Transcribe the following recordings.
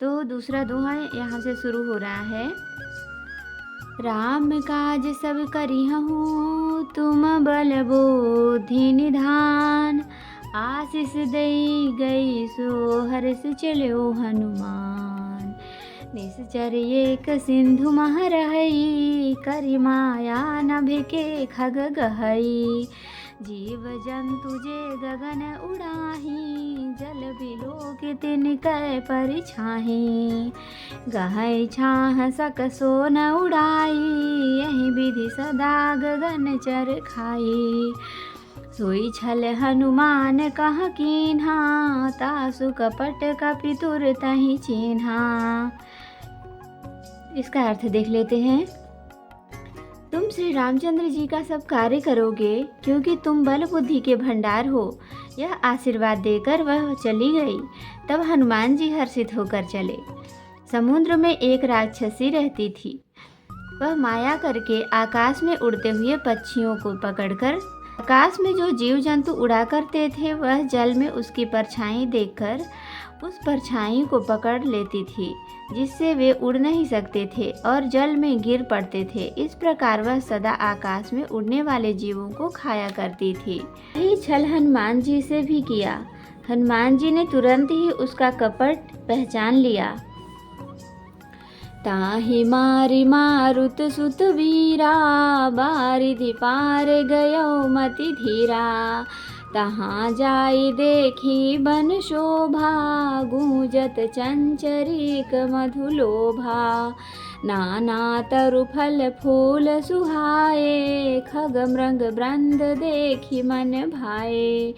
तो दूसरा दोहा यहाँ से शुरू हो रहा है। राम काज सब करिहूँ तुम बल बुद्धि निधान, आशीष दई गई सो हर्ष चलो हनुमान। निश्चर एक सिंधु मह रहई, करि माया नभ के खग गहई। जीव जंतु जे गगन उड़ाही, जल बिलोक तिनकै परिछाही। गहै छाह सक सो न उड़ाई, यही विधि सदा गगन चर खाई। सोई छल हनुमान कह कीन्हा, तासु कपट कपि तुर तहि चीन्हा। इसका अर्थ देख लेते हैं। तुम श्री रामचंद्र जी का सब कार्य करोगे क्योंकि तुम बल बुद्धि के भंडार हो। यह आशीर्वाद देकर वह चली गई। तब हनुमान जी हर्षित होकर चले। समुद्र में एक राक्षसी रहती थी। वह माया करके आकाश में उड़ते हुए पक्षियों को पकड़कर, आकाश में जो जीव जंतु उड़ा करते थे वह जल में उसकी परछाई देखकर उस परछाई को पकड़ लेती थी, जिससे वे उड़ नहीं सकते थे और जल में गिर पड़ते थे। इस प्रकार वह सदा आकाश में उड़ने वाले जीवों को खाया करती थी। यही छल हनुमान जी से भी किया। हनुमान जी ने तुरंत ही उसका कपट पहचान लिया। ताहि मारि मारुत सुत वीरा, बारिधि पार गयो मति धीरा। तहाँ जाई देखी बन शोभा, गूंजत चंचरीक मधुलोभा। नाना तरु फल फूल सुहाए, खग मृग वृंद देखी मन भाए।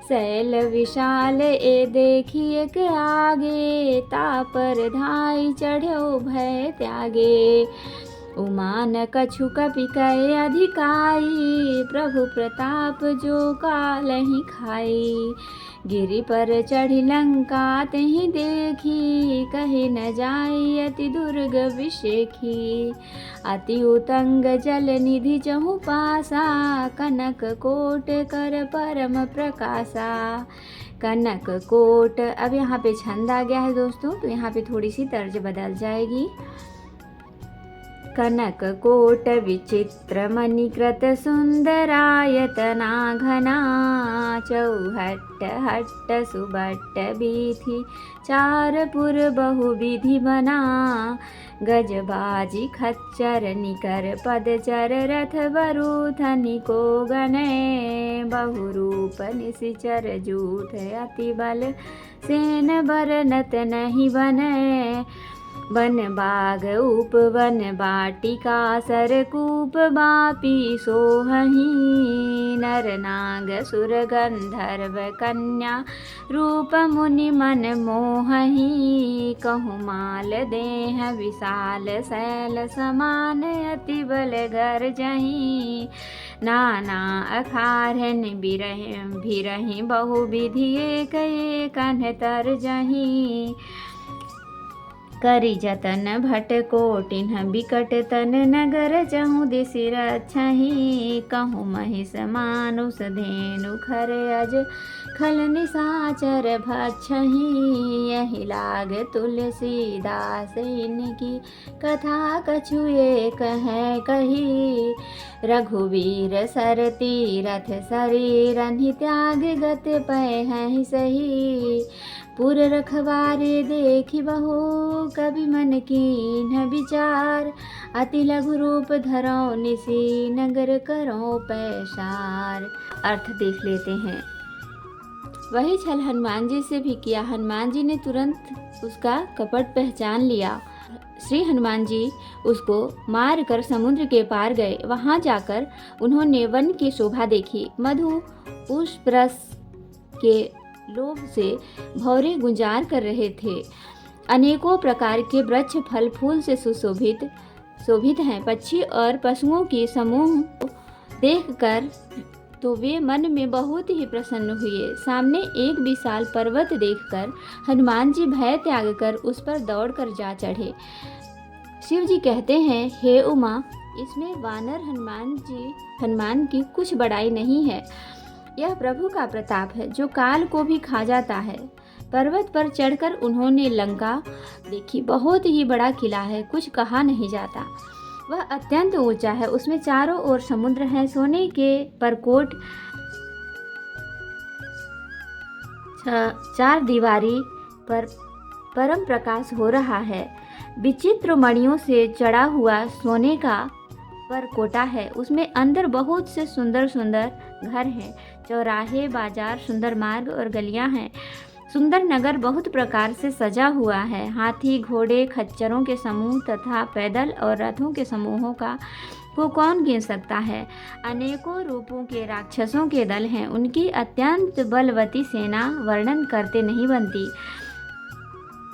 शैल विशाल ए देखी एक आगे, तापर धाई चढ़ो भय त्यागे। उमान कछु कपि कै अधिकाई, प्रभु प्रताप जो कालहि खाई। गिरि पर चढ़ी लंका तेहि देखी, कहि न जाई अति दुर्ग विषेखी। अति उतंग जल निधि चहु पासा, कनक कोट कर परम प्रकाशा। कनक कोट, अब यहाँ पे छंद आ गया है दोस्तों, तो यहाँ पे थोड़ी सी तर्ज बदल जाएगी। कनक कोट विचित्र मणिकृत सुंदरायतना घना। चौहट्ट हट्ट सुबट्ट बीथि, चार पुर बहुविधि बना। गजबाजी खच्चर निकर पदचर, रथ बरूथनि को गने। बहुरूप निशिचर जूथ अति बल, सेन बरनत नहीं बने। वन बाग उपवन बाटिका, सरकूप बापी सोहही। नर नाग सुर गंधर्व कन्या, रूप मुनि मन मोहही। कहु माल देह विशाल शैल समान, अति बल गरजही। नाना अखारन बिरहि, बहुविधि एक एक तरजही। करी जतन भट कोटिन्ह बिकट तन, नगर चहु दिसि रक्षहि। कहु महिष मानुष धेनु खर अज, खल निशाचर भक्षहि। यही लाग तुलसीदास इनकी, कथा कछु एक है कही। रघुवीर सर तीरथ शरीरहि, त्याग गत पै हैं सही। पुर रखवारे देखि बहु, कवि मन कीन्ह विचार। अति लघु रूप धरो निसी, नगर करो पैसार। अर्थ देख लेते हैं। वही छल हनुमान जी से भी किया। हनुमान जी ने तुरंत उसका कपट पहचान लिया। श्री हनुमान जी उसको मार कर समुद्र के पार गए। वहां जाकर उन्होंने वन की शोभा देखी। मधु पुष्प रस के लोभ से भौरे गुंजार कर रहे थे। अनेकों प्रकार के वृक्ष फल फूल से शोभित हैं। पक्षी और पशुओं की समूह देखकर तो वे मन में बहुत ही प्रसन्न हुए। सामने एक विशाल पर्वत देखकर हनुमान जी भय त्याग कर उस पर दौड़कर जा चढ़े। शिव जी कहते हैं, हे उमा, इसमें वानर हनुमान की कुछ बड़ाई नहीं है। यह प्रभु का प्रताप है जो काल को भी खा जाता है। पर्वत पर चढ़कर उन्होंने लंका देखी। बहुत ही बड़ा किला है, कुछ कहा नहीं जाता। वह अत्यंत ऊंचा है, उसमें चारों ओर समुद्र है। सोने के परकोट चार दीवारी पर परम प्रकाश हो रहा है। विचित्र मणियों से चढ़ा हुआ सोने का परकोटा है, उसमें अंदर बहुत से सुंदर सुंदर घर हैं। चौराहे, बाजार, सुंदर मार्ग और गलियां हैं। सुंदर नगर बहुत प्रकार से सजा हुआ है। हाथी, घोड़े, खच्चरों के समूह तथा पैदल और रथों के समूहों को कौन गिन सकता है। अनेकों रूपों के राक्षसों के दल हैं। उनकी अत्यंत बलवती सेना वर्णन करते नहीं बनती।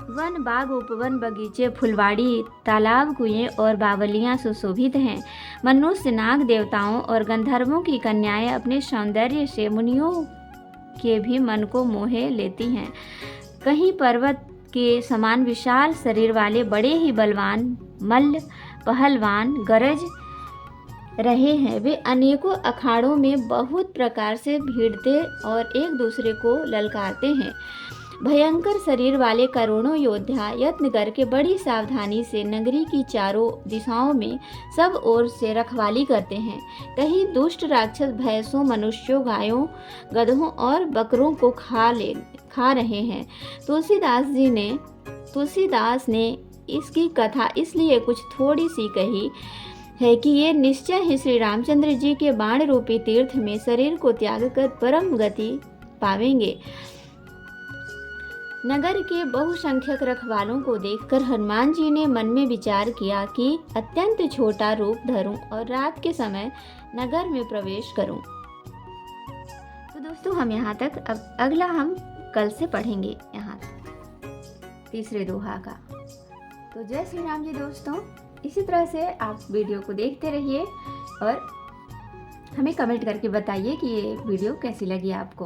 वन, बाग, उपवन, बगीचे, फुलवाड़ी, तालाब, कुएं और बावलियां सुशोभित हैं। मनुष्य, नाग, देवताओं और गंधर्वों की कन्याएं अपने सौंदर्य से मुनियों के भी मन को मोहे लेती हैं। कहीं पर्वत के समान विशाल शरीर वाले बड़े ही बलवान मल्ल पहलवान गरज रहे हैं। वे अनेकों अखाड़ों में बहुत प्रकार से भिड़ते और एक दूसरे को ललकारते हैं। भयंकर शरीर वाले करोड़ों योद्धा यत्न करके बड़ी सावधानी से नगरी की चारों दिशाओं में सब ओर से रखवाली करते हैं। कहीं दुष्ट राक्षस भैंसों, मनुष्यों, गायों, गधों और बकरों को खा रहे हैं। तुलसीदास ने इसकी कथा इसलिए कुछ थोड़ी सी कही है कि ये निश्चय ही श्री रामचंद्र जी के बाण रूपी तीर्थ में शरीर को त्याग कर परम गति पावेंगे। नगर के बहुसंख्यक रखवालों को देखकर हनुमान जी ने मन में विचार किया कि अत्यंत छोटा रूप धरूं और रात के समय नगर में प्रवेश करूं। तो दोस्तों हम यहाँ तक, अब अगला हम कल से पढ़ेंगे यहाँ तीसरे दोहा का। तो जय श्री राम जी दोस्तों। इसी तरह से आप वीडियो को देखते रहिए और हमें कमेंट करके बताइए कि ये वीडियो कैसी लगी आपको।